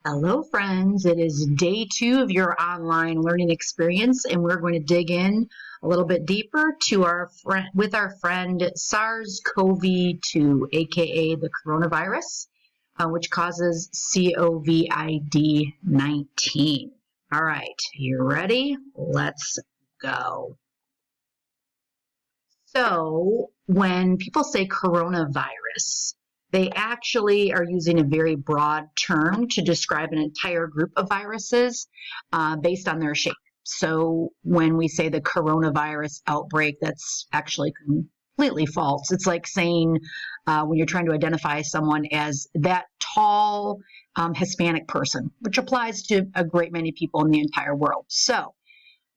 Hello, friends. It is day 2 of your online learning experience, and we're going to dig in a little bit deeper to our friend SARS CoV-2, aka the coronavirus, which causes COVID-19. All right, you ready? Let's go. So, when people say coronavirus, they actually are using a very broad term to describe an entire group of viruses based on their shape. So when we say the coronavirus outbreak, that's actually completely false. It's like saying when you're trying to identify someone as that tall Hispanic person, which applies to a great many people in the entire world. So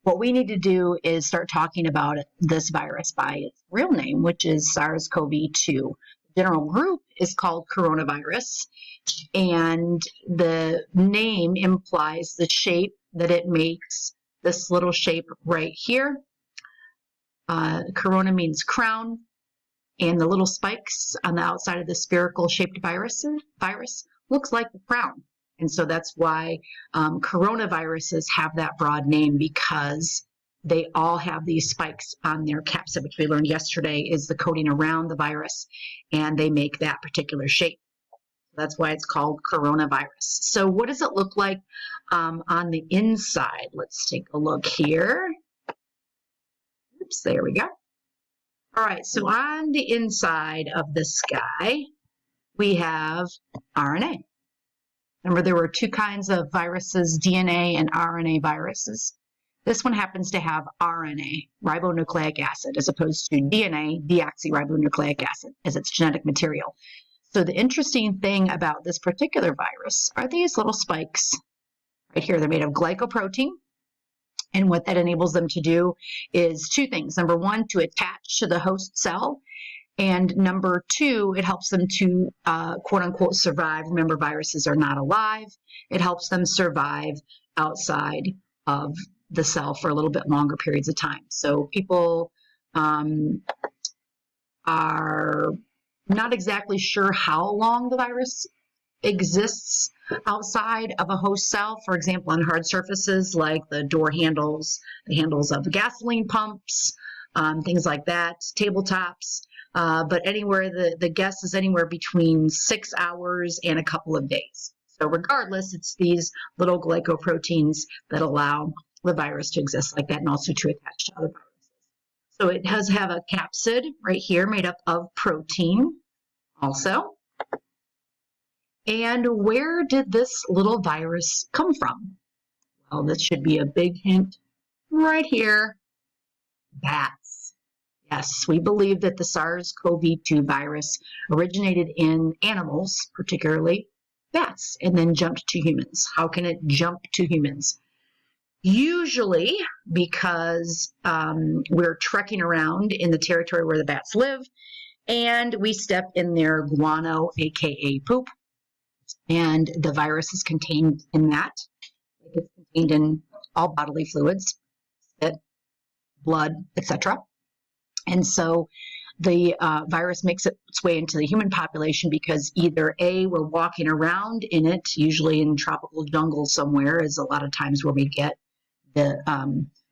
what we need to do is start talking about this virus by its real name, which is SARS CoV-2. The general group is called coronavirus, and the name implies the shape that it makes, this little shape right here. Corona means crown, and the little spikes on the outside of the spherical shaped virus looks like the crown. And so that's why coronaviruses have that broad name, because they all have these spikes on their capsid, which we learned yesterday is the coating around the virus, and they make that particular shape. That's why it's called coronavirus. So what does it look like on the inside? Let's take a look here. Oops, there we go. All right, so on the inside of this guy, we have RNA. Remember, there were two kinds of viruses, DNA and RNA viruses. This one happens to have RNA, ribonucleic acid, as opposed to DNA, deoxyribonucleic acid, as its genetic material. So the interesting thing about this particular virus are these little spikes right here. They're made of glycoprotein. And what that enables them to do is two things. Number one, to attach to the host cell. And number two, it helps them to quote unquote survive. Remember, viruses are not alive. It helps them survive outside of the cell for a little bit longer periods of time. So people are not exactly sure how long the virus exists outside of a host cell. For example, on hard surfaces like the door handles, the handles of the gasoline pumps, things like that, tabletops. But anywhere, the guess is anywhere between 6 hours and a couple of days. So regardless, it's these little glycoproteins that allow the virus to exist like that, and also to attach to other viruses. So it does have a capsid right here made up of protein also. And where did this little virus come from? Well, this should be a big hint right here. Bats. Yes, we believe that the SARS-CoV-2 virus originated in animals, particularly bats, and then jumped to humans. How can it jump to humans? Usually because we're trekking around in the territory where the bats live, and we step in their guano, aka poop, and the virus is contained in that. It's contained in all bodily fluids, spit, blood, etc. And so the virus makes its way into the human population because either A, we're walking around in it, usually in tropical jungle somewhere, is a lot of times where we get the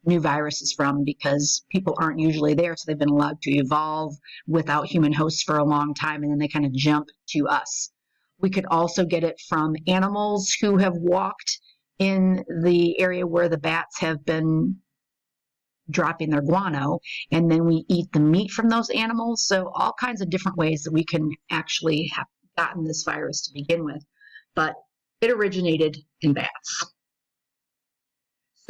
new viruses from, because people aren't usually there, so they've been allowed to evolve without human hosts for a long time, and then they kind of jump to us. We could also get it from animals who have walked in the area where the bats have been dropping their guano, and then we eat the meat from those animals. So all kinds of different ways that we can actually have gotten this virus to begin with, but it originated in bats.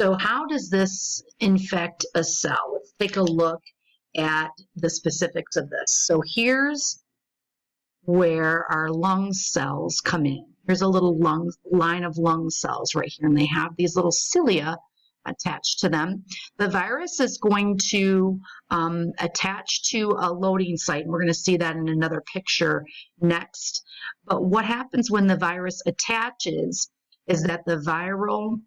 So how does this infect a cell? Let's take a look at the specifics of this. So here's where our lung cells come in. Here's a little line of lung cells right here, and they have these little cilia attached to them. The virus is going to attach to a loading site, and we're going to see that in another picture next. But what happens when the virus attaches is that the viral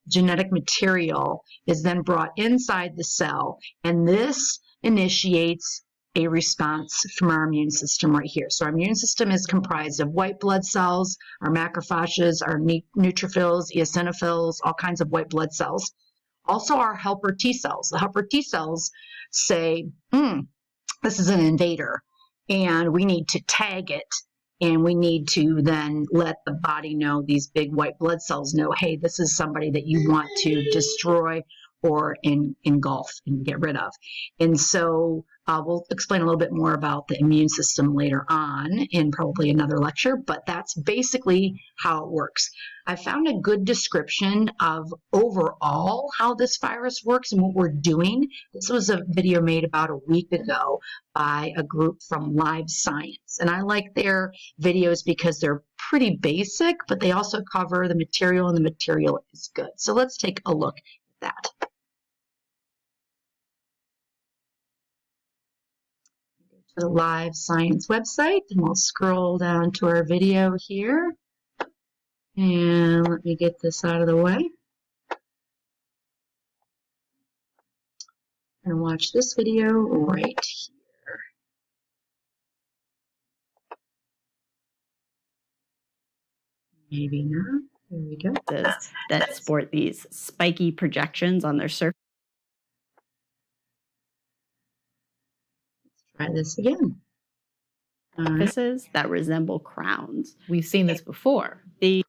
genetic material is then brought inside the cell, and this initiates a response from our immune system right here. So our immune system is comprised of white blood cells, our macrophages, our neutrophils, eosinophils, all kinds of white blood cells. Also our helper T cells. The helper T cells say, this is an invader, and we need to tag it, and we need to then let the body know, these big white blood cells know, hey, this is somebody that you want to destroy or engulf and get rid of. And so we'll explain a little bit more about the immune system later on in probably another lecture, but that's basically how it works. I found a good description of overall how this virus works and what we're doing. This was a video made about a week ago by a group from Live Science. And I like their videos because they're pretty basic, but they also cover the material, and the material is good. So let's take a look at that. To the Live Science website, and we'll scroll down to our video here. And let me get this out of the way. And watch this video right here. Maybe not. There we go. That sport these spiky projections on their surface. Let's try this again. Surfaces that resemble crowns. We've seen this before. The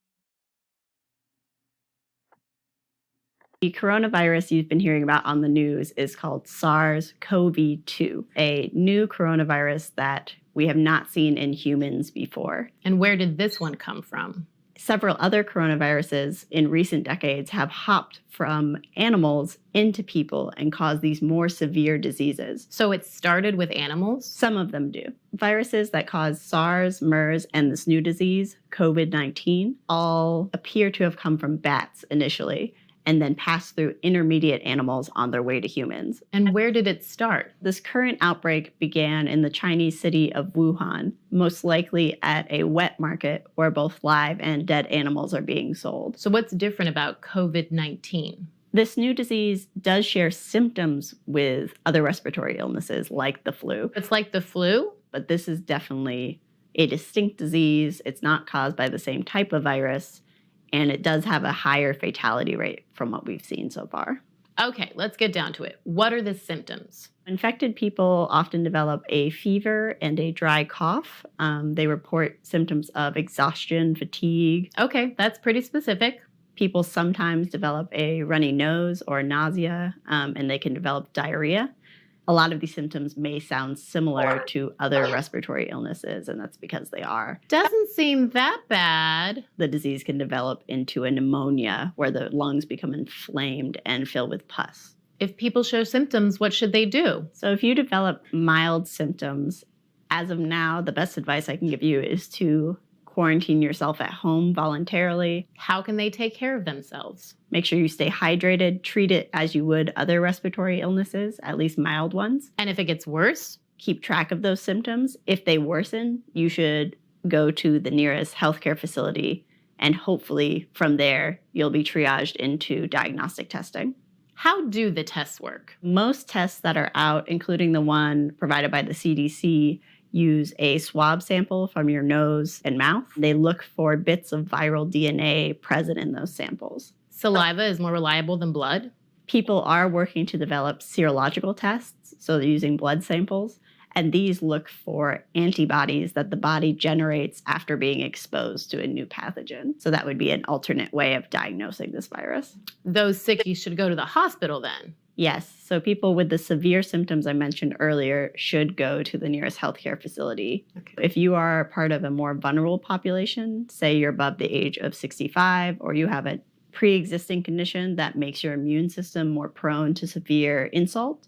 coronavirus you've been hearing about on the news is called SARS CoV-2, a new coronavirus that we have not seen in humans before. And where did this one come from? Several other coronaviruses in recent decades have hopped from animals into people and caused these more severe diseases. So it started with animals? Some of them do. Viruses that cause SARS, MERS, and this new disease, COVID-19, all appear to have come from bats initially, and then pass through intermediate animals on their way to humans. And where did it start? This current outbreak began in the Chinese city of Wuhan, most likely at a wet market where both live and dead animals are being sold. So what's different about COVID-19? This new disease does share symptoms with other respiratory illnesses like the flu. It's like the flu? But this is definitely a distinct disease. It's not caused by the same type of virus, and it does have a higher fatality rate from what we've seen so far. Okay, let's get down to it. What are the symptoms? Infected people often develop a fever and a dry cough. They report symptoms of exhaustion, fatigue. Okay, that's pretty specific. People sometimes develop a runny nose or nausea, and they can develop diarrhea. A lot of these symptoms may sound similar to other respiratory illnesses, and that's because they are. Doesn't seem that bad. The disease can develop into a pneumonia where the lungs become inflamed and fill with pus. If people show symptoms, what should they do? So if you develop mild symptoms, as of now, the best advice I can give you is to quarantine yourself at home voluntarily. How can they take care of themselves? Make sure you stay hydrated. Treat it as you would other respiratory illnesses, at least mild ones. And if it gets worse? Keep track of those symptoms. If they worsen, you should go to the nearest healthcare facility, and hopefully from there, you'll be triaged into diagnostic testing. How do the tests work? Most tests that are out, including the one provided by the CDC, use a swab sample from your nose and mouth. They look for bits of viral DNA present in those samples. Saliva is more reliable than blood? People are working to develop serological tests, so they're using blood samples, and these look for antibodies that the body generates after being exposed to a new pathogen. So that would be an alternate way of diagnosing this virus. Those sick should go to the hospital then? Yes, so people with the severe symptoms I mentioned earlier should go to the nearest healthcare facility. Okay. If you are part of a more vulnerable population, say you're above the age of 65, or you have a pre-existing condition that makes your immune system more prone to severe insult,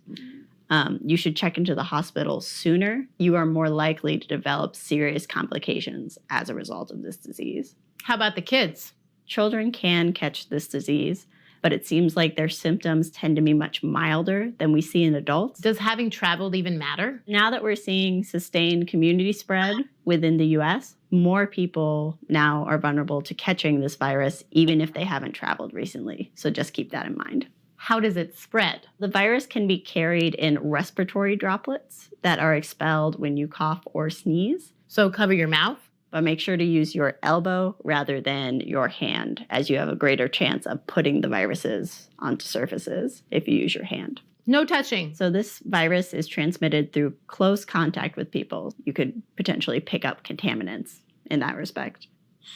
you should check into the hospital sooner. You are more likely to develop serious complications as a result of this disease. How about the kids? Children can catch this disease, but it seems like their symptoms tend to be much milder than we see in adults. Does having traveled even matter? Now that we're seeing sustained community spread within the US, more people now are vulnerable to catching this virus, even if they haven't traveled recently. So just keep that in mind. How does it spread? The virus can be carried in respiratory droplets that are expelled when you cough or sneeze. So cover your mouth? But make sure to use your elbow rather than your hand, as you have a greater chance of putting the viruses onto surfaces if you use your hand. No touching. So this virus is transmitted through close contact with people. You could potentially pick up contaminants in that respect.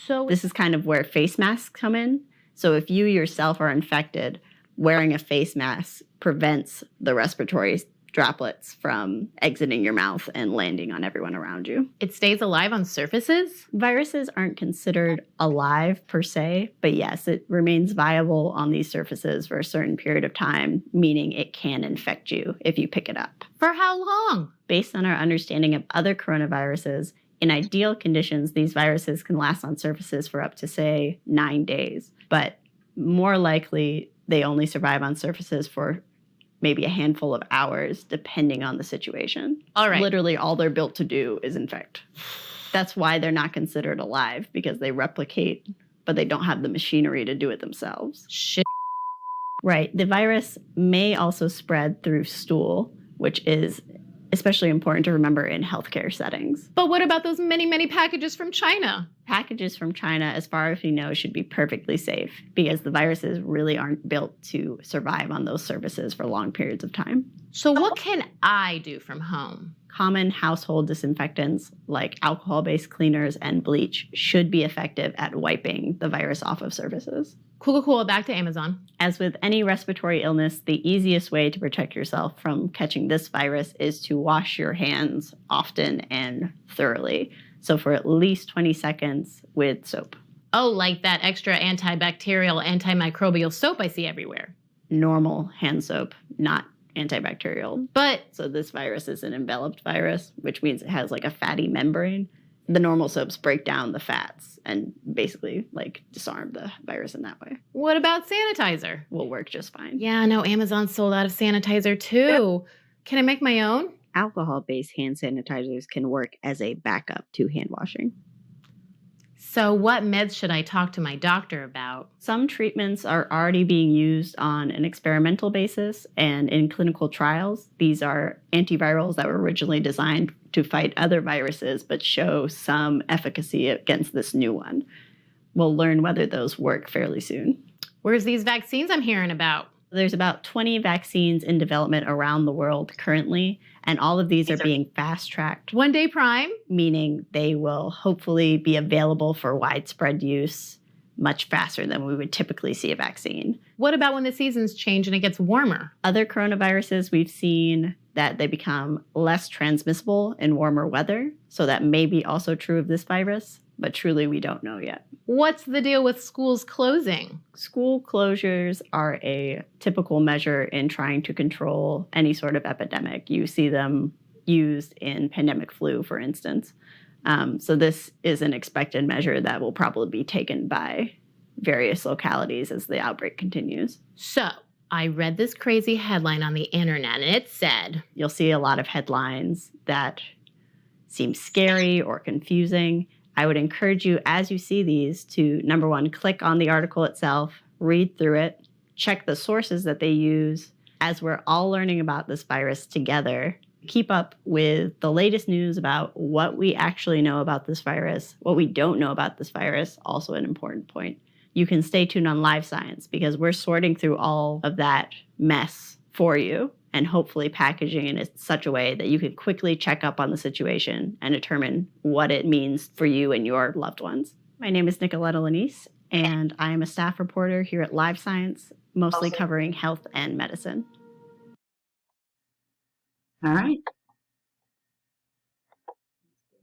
So This is kind of where face masks come in. So if you yourself are infected, wearing a face mask prevents the respiratory droplets from exiting your mouth and landing on everyone around you. it stays alive on surfaces? Viruses aren't considered alive per se, but yes, it remains viable on these surfaces for a certain period of time, meaning it can infect you if you pick it up. For how long? Based on our understanding of other coronaviruses, in ideal conditions, these viruses can last on surfaces for up to, say, 9 days. But more likely, they only survive on surfaces for maybe a handful of hours, depending on the situation. All right. Literally, all they're built to do is infect. That's why they're not considered alive, because they replicate, but they don't have the machinery to do it themselves. Shit. Right. The virus may also spread through stool, which is especially important to remember in healthcare settings. But what about those many, many packages from China? Packages from China, as far as we know, should be perfectly safe because the viruses really aren't built to survive on those surfaces for long periods of time. So what can I do from home? Common household disinfectants like alcohol-based cleaners and bleach should be effective at wiping the virus off of surfaces. Cool. Back to Amazon. As with any respiratory illness, the easiest way to protect yourself from catching this virus is to wash your hands often and thoroughly. So for at least 20 seconds with soap. Oh, like that extra antibacterial, antimicrobial soap I see everywhere. Normal hand soap, not antibacterial. But So this virus is an enveloped virus, which means it has like a fatty membrane. The normal soaps break down the fats and basically like disarm the virus in that way. what about sanitizer? Will work just fine. Yeah, no, Amazon sold out of sanitizer too. Can I make my own? Alcohol-based hand sanitizers can work as a backup to hand washing. So what meds should I talk to my doctor about? Some treatments are already being used on an experimental basis and in clinical trials. These are antivirals that were originally designed to fight other viruses but show some efficacy against this new one. We'll learn whether those work fairly soon. Where's these vaccines I'm hearing about? There's about 20 vaccines in development around the world currently, and all of these are being fast-tracked, One Day Prime? meaning they will hopefully be available for widespread use much faster than we would typically see a vaccine. What about when the seasons change and it gets warmer? Other coronaviruses, we've seen that they become less transmissible in warmer weather, so that may be also true of this virus, but truly we don't know yet. What's the deal with schools closing? School closures are a typical measure in trying to control any sort of epidemic. You see them used in pandemic flu, for instance. So this is an expected measure that will probably be taken by various localities as the outbreak continues. So, I read this crazy headline on the internet and it said, You'll see a lot of headlines that seem scary or confusing. I would encourage you, as you see these, to, number one, click on the article itself, read through it, check the sources that they use. As we're all learning about this virus together, keep up with the latest news about what we actually know about this virus, what we don't know about this virus, also an important point. You can stay tuned on Live Science because we're sorting through all of that mess for you and hopefully packaging it in such a way that you can quickly check up on the situation and determine what it means for you and your loved ones. My name is Nicoletta Lanise, and I am a staff reporter here at Live Science, mostly covering health and medicine. All right.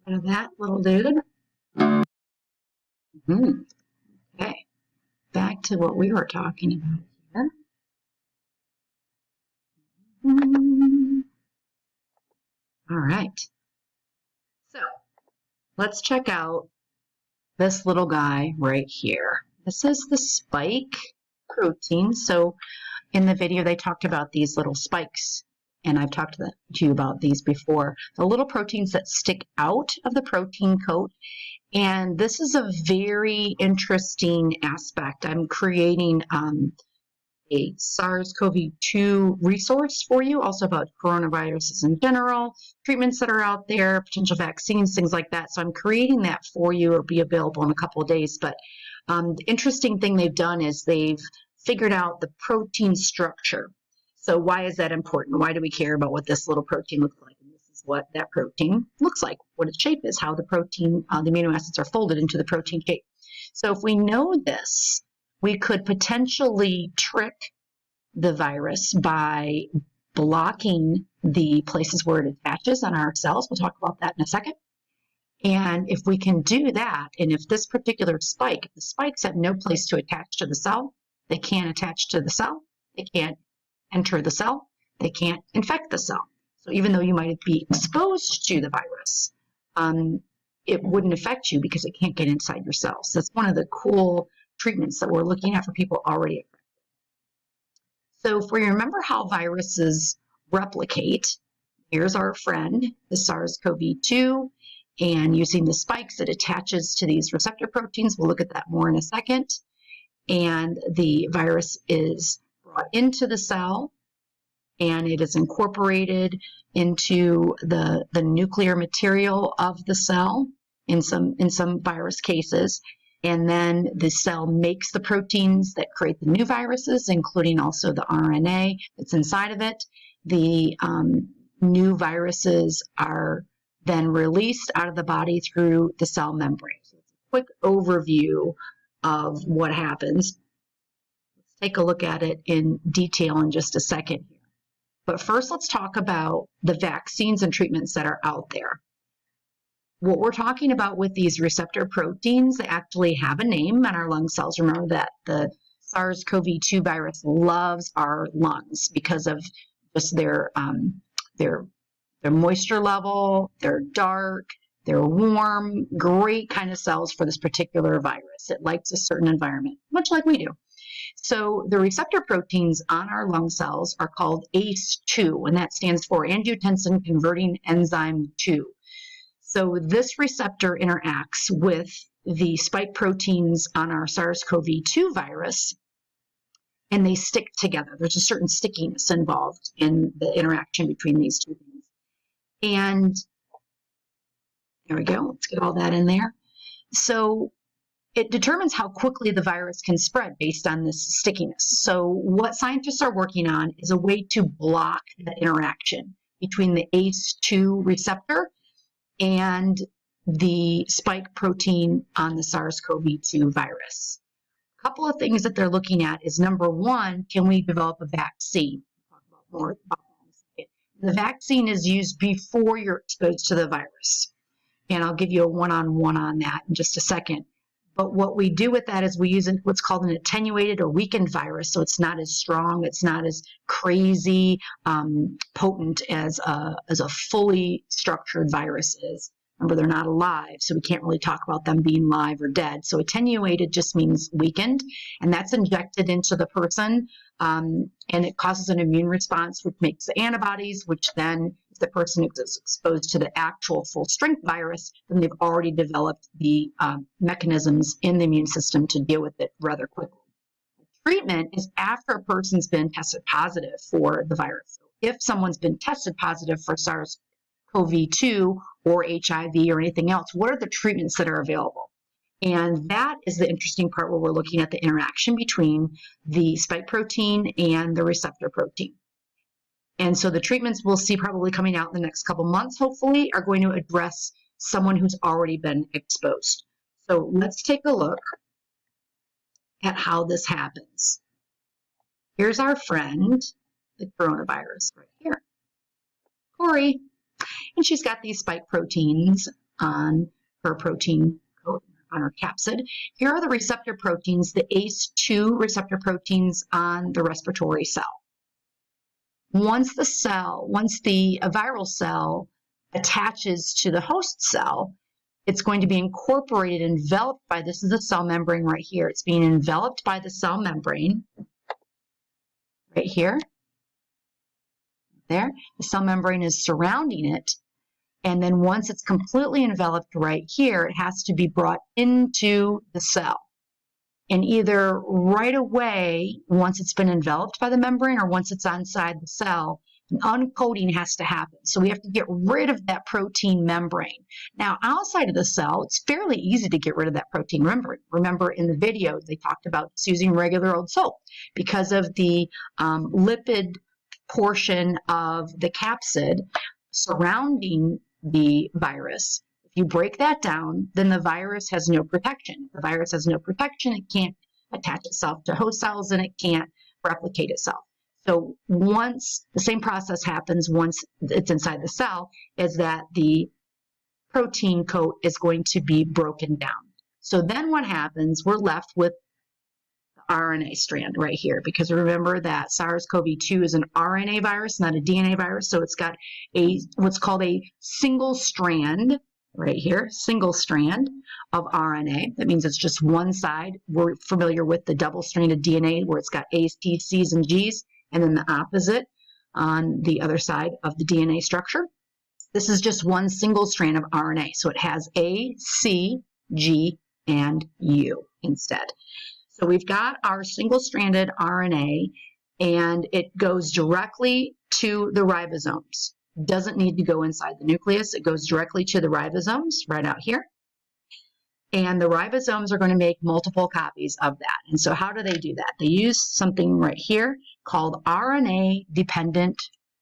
Get rid of that little dude. Okay. Back to what we were talking about here. All right. So let's check out this little guy right here. This is the spike protein. So in the video, they talked about these little spikes, and I've talked to you about these before. The little proteins that stick out of the protein coat. And this is a very interesting aspect. I'm creating a SARS-CoV-2 resource for you, also about coronaviruses in general, treatments that are out there, potential vaccines, things like that. So I'm creating that for you. It'll be available in a couple of days. But the interesting thing they've done is they've figured out the protein structure. So why is that important? Why do we care about what this little protein looks like? And this is what that protein looks like, what its shape is, how the protein, the amino acids are folded into the protein shape. So if we know this, we could potentially trick the virus by blocking the places where it attaches on our cells. We'll talk about that in a second. And if we can do that, and if this particular spike, the spikes have no place to attach to the cell, they can't attach to the cell, they can't enter the cell, they can't infect the cell. So even though you might be exposed to the virus, it wouldn't affect you because it can't get inside your cells. That's one of the cool treatments that we're looking at for people already affected. So if we remember how viruses replicate, here's our friend, the SARS-CoV-2, and using the spikes, it attaches to these receptor proteins. We'll look at that more in a second. And the virus is brought into the cell, and it is incorporated into the nuclear material of the cell in some virus cases. And then the cell makes the proteins that create the new viruses, including also the RNA that's inside of it. The new viruses are then released out of the body through the cell membrane. So it's a quick overview of what happens. Let's take a look at it in detail in just a second here. But first, let's talk about the vaccines and treatments that are out there. What we're talking about with these receptor proteins, they actually have a name in our lung cells. Remember that the SARS-CoV-2 virus loves our lungs because of just their moisture level, they're dark, they're warm, great kind of cells for this particular virus. It likes a certain environment, much like we do. So the receptor proteins on our lung cells are called ACE2, and that stands for angiotensin converting enzyme 2. So this receptor interacts with the spike proteins on our SARS-CoV-2 virus, and they stick together. There's a certain stickiness involved in the interaction between these two things. And there we go. Let's get all that in there. So it determines how quickly the virus can spread based on this stickiness. So what scientists are working on is a way to block that interaction between the ACE2 receptor and the spike protein on the SARS-CoV-2 virus. A couple of things that they're looking at is, number one, can we develop a vaccine? We'll talk about more about that in a second. The vaccine is used before you're exposed to the virus. And I'll give you a one-on-one on that in just a second. But what we do with that is we use what's called an attenuated or weakened virus. So it's not as strong, it's not as crazy potent as a fully structured virus is. Remember, they're not alive, so we can't really talk about them being live or dead. So attenuated just means weakened, and that's injected into the person, and it causes an immune response, which makes the antibodies, which then, if the person is exposed to the actual full-strength virus, then they've already developed the mechanisms in the immune system to deal with it rather quickly. Treatment is after a person's been tested positive for the virus. So if someone's been tested positive for SARS-CoV-2 or HIV or anything else, what are the treatments that are available? And that is the interesting part where we're looking at the interaction between the spike protein and the receptor protein. And so the treatments we'll see probably coming out in the next couple months, hopefully, are going to address someone who's already been exposed. So let's take a look at how this happens. Here's our friend, the coronavirus, right here, Corey. And she's got these spike proteins on her protein code, on her capsid. Here are the receptor proteins, the ACE2 receptor proteins on the respiratory cell. Once the viral cell attaches to the host cell, it's going to be incorporated, enveloped by, this is the cell membrane right here. It's being enveloped by the cell membrane right here. There, the cell membrane is surrounding it. And then once it's completely enveloped right here, it has to be brought into the cell. And either right away, once it's been enveloped by the membrane or once it's inside the cell, an uncoating has to happen. So we have to get rid of that protein membrane. Now, outside of the cell, it's fairly easy to get rid of that protein membrane. Remember in the video, they talked about just using regular old soap because of the lipid portion of the capsid surrounding the virus. If you break that down, then the virus has no protection. If the virus has no protection, it can't attach itself to host cells and it can't replicate itself. So once the same process happens once it's inside the cell, is that the protein coat is going to be broken down. So then what happens, we're left with the RNA strand right here, because remember that SARS CoV-2 is an RNA virus, not a DNA virus. So it's got what's called a single strand right here, single strand of RNA. That means it's just one side. We're familiar with the double-stranded DNA where it's got A's, T's, C's, and G's, and then the opposite on the other side of the DNA structure. This is just one single strand of RNA. So it has A, C, G, and U instead. So we've got our single-stranded RNA, and it goes directly to the ribosomes. Doesn't need to go inside the nucleus. It goes directly to the ribosomes right out here. And the ribosomes are going to make multiple copies of that. And so how do they do that? They use something right here called RNA-dependent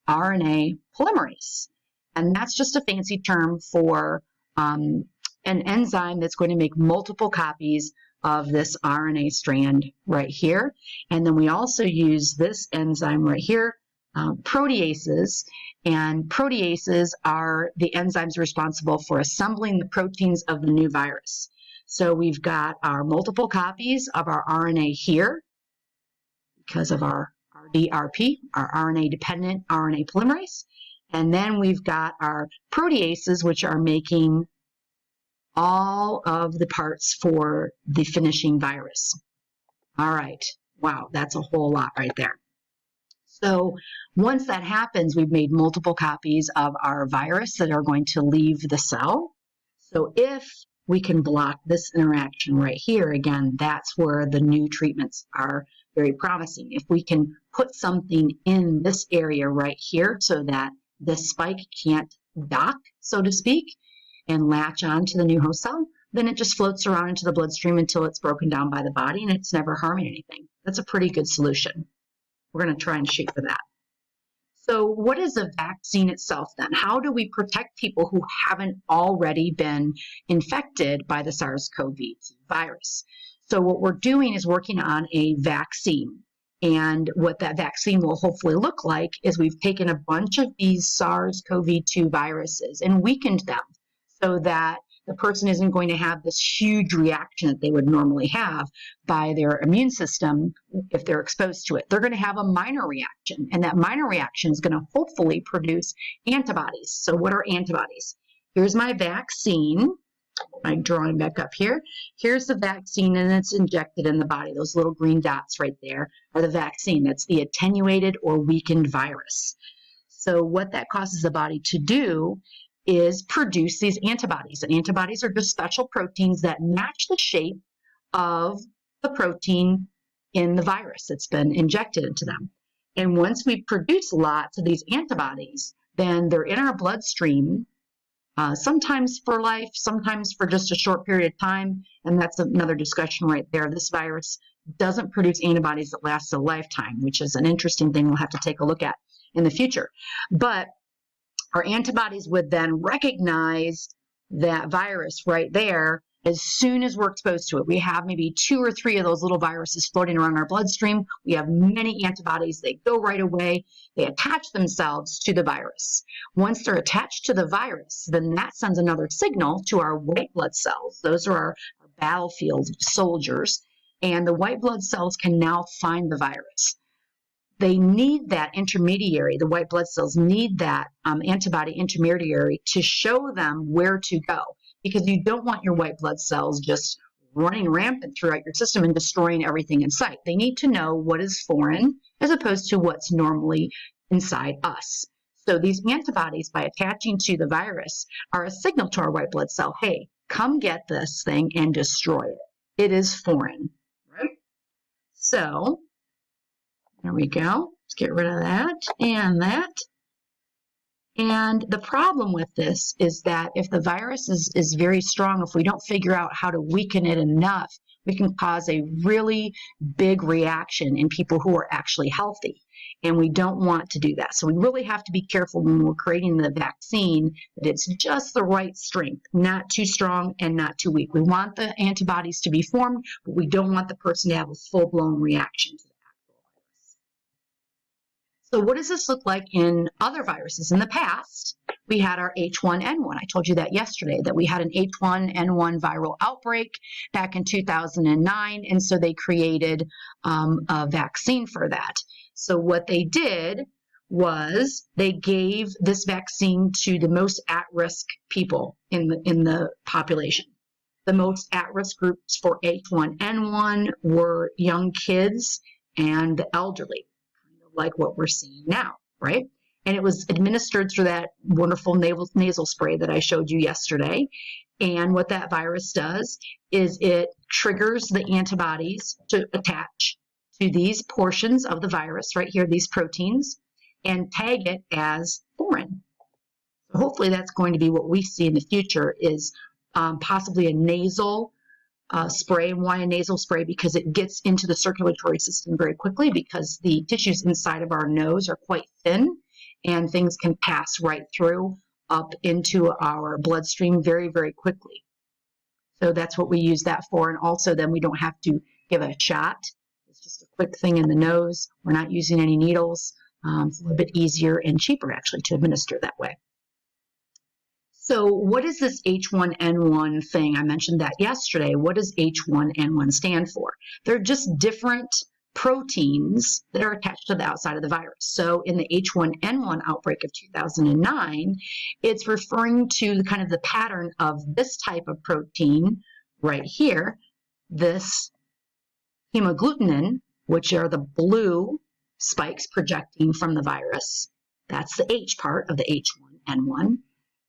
RNA polymerase. And that's just a fancy term for an enzyme that's going to make multiple copies of this RNA strand right here. And then we also use this enzyme right here, proteases. And proteases are the enzymes responsible for assembling the proteins of the new virus. So we've got our multiple copies of our RNA here because of our RDRP, our RNA-dependent RNA polymerase. And then we've got our proteases, which are making all of the parts for the finishing virus. All right. Wow, that's a whole lot right there. So once that happens, we've made multiple copies of our virus that are going to leave the cell. So if we can block this interaction right here, again, that's where the new treatments are very promising. If we can put something in this area right here so that the spike can't dock, so to speak, and latch on to the new host cell, then it just floats around into the bloodstream until it's broken down by the body and it's never harming anything. That's a pretty good solution. We're going to try and shoot for that. So what is a vaccine itself then? How do we protect people who haven't already been infected by the SARS CoV virus? So what we're doing is working on a vaccine. And what that vaccine will hopefully look like is we've taken a bunch of these SARS CoV-2 viruses and weakened them so that the person isn't going to have this huge reaction that they would normally have by their immune system if they're exposed to it. They're going to have a minor reaction, and that minor reaction is going to hopefully produce antibodies. So what are antibodies? Here's my vaccine. I'm drawing back up here. Here's the vaccine, and it's injected in the body. Those little green dots right there are the vaccine. That's the attenuated or weakened virus. So what that causes the body to do is produce these antibodies. And antibodies are just special proteins that match the shape of the protein in the virus that's been injected into them. And once we produce lots of these antibodies, then they're in our bloodstream, sometimes for life, sometimes for just a short period of time. And that's another discussion right there. This virus doesn't produce antibodies that last a lifetime, which is an interesting thing we'll have to take a look at in the future. But our antibodies would then recognize that virus right there as soon as we're exposed to it. We have maybe 2 or 3 of those little viruses floating around our bloodstream. We have many antibodies. They go right away. They attach themselves to the virus. Once they're attached to the virus, then that sends another signal to our white blood cells. Those are our battlefield soldiers. And the white blood cells can now find the virus. They need that intermediary, the white blood cells need that antibody intermediary to show them where to go, because you don't want your white blood cells just running rampant throughout your system and destroying everything in sight. They need to know what is foreign as opposed to what's normally inside us. So these antibodies, by attaching to the virus, are a signal to our white blood cell, hey, come get this thing and destroy it. It is foreign. So there we go. Let's get rid of that and that. And the problem with this is that if the virus is very strong, if we don't figure out how to weaken it enough, we can cause a really big reaction in people who are actually healthy. And we don't want to do that. So we really have to be careful when we're creating the vaccine that it's just the right strength, not too strong and not too weak. We want the antibodies to be formed, but we don't want the person to have a full-blown reaction to the actual virus. So what does this look like in other viruses? In the past, we had our H1N1. I told you that yesterday, that we had an H1N1 viral outbreak back in 2009, and so they created a vaccine for that. So what they did was they gave this vaccine to the most at-risk people in the population. The most at-risk groups for H1N1 were young kids and the elderly, kind of like what we're seeing now, right? And it was administered through that wonderful nasal spray that I showed you yesterday. And what that virus does is it triggers the antibodies to attach to these portions of the virus right here, these proteins, and tag it as foreign. So hopefully that's going to be what we see in the future, is possibly a nasal spray. And why a nasal spray? Because it gets into the circulatory system very quickly, because the tissues inside of our nose are quite thin and things can pass right through up into our bloodstream very, very quickly. So that's what we use that for. And also then we don't have to give a shot. It's just a quick thing in the nose. We're not using any needles. It's a little bit easier and cheaper actually to administer that way. So what is this H1N1 thing? I mentioned that yesterday. What does H1N1 stand for? They're just different proteins that are attached to the outside of the virus. So in the H1N1 outbreak of 2009, it's referring to the kind of the pattern of this type of protein right here, this hemagglutinin, which are the blue spikes projecting from the virus. That's the H part of the H1N1.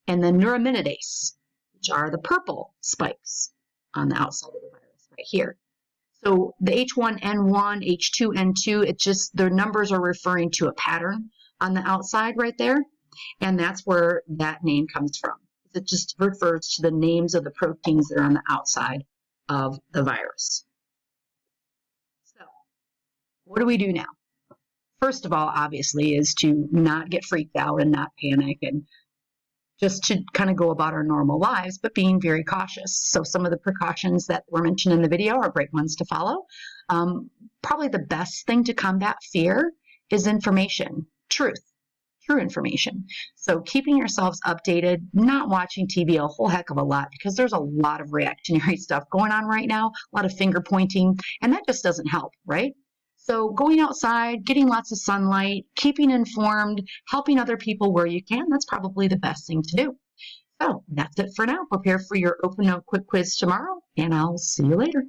And then neuraminidase, which are the purple spikes on the outside of the virus right here. So the H1N1, H2N2, it's just their numbers are referring to a pattern on the outside right there. And that's where that name comes from. It just refers to the names of the proteins that are on the outside of the virus. So what do we do now? First of all, obviously, is to not get freaked out and not panic, and just to kind of go about our normal lives, but being very cautious. So some of the precautions that were mentioned in the video are great ones to follow. Probably the best thing to combat fear is information, true information. So keeping yourselves updated, not watching TV a whole heck of a lot, because there's a lot of reactionary stuff going on right now, a lot of finger pointing, and that just doesn't help, right? So going outside, getting lots of sunlight, keeping informed, helping other people where you can, that's probably the best thing to do. So that's it for now. Prepare for your open note quick quiz tomorrow, and I'll see you later.